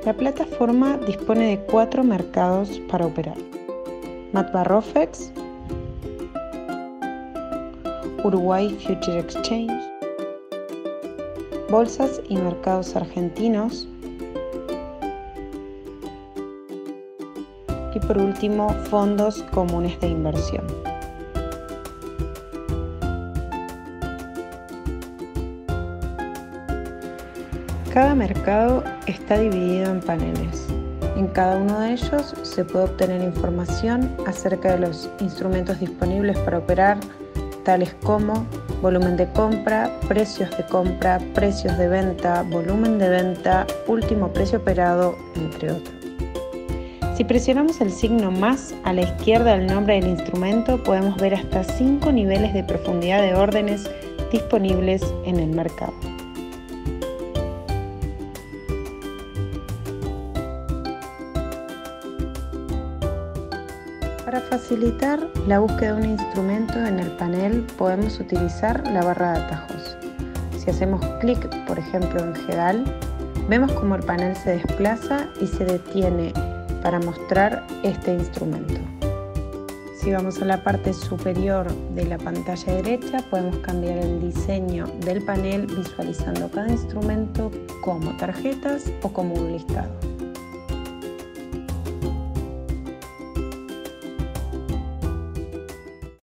La plataforma dispone de 4 mercados para operar: MatBarrofex, Uruguay Future Exchange, bolsas y mercados argentinos y por último fondos comunes de inversión. Cada mercado está dividido en paneles. En cada uno de ellos se puede obtener información acerca de los instrumentos disponibles para operar, tales como volumen de compra, precios de venta, volumen de venta, último precio operado, entre otros. Si presionamos el signo más a la izquierda del nombre del instrumento, podemos ver hasta 5 niveles de profundidad de órdenes disponibles en el mercado. Para facilitar la búsqueda de un instrumento en el panel podemos utilizar la barra de atajos. Si hacemos clic, por ejemplo, en GEDAL, vemos cómo el panel se desplaza y se detiene para mostrar este instrumento. Si vamos a la parte superior de la pantalla derecha, podemos cambiar el diseño del panel visualizando cada instrumento como tarjetas o como un listado.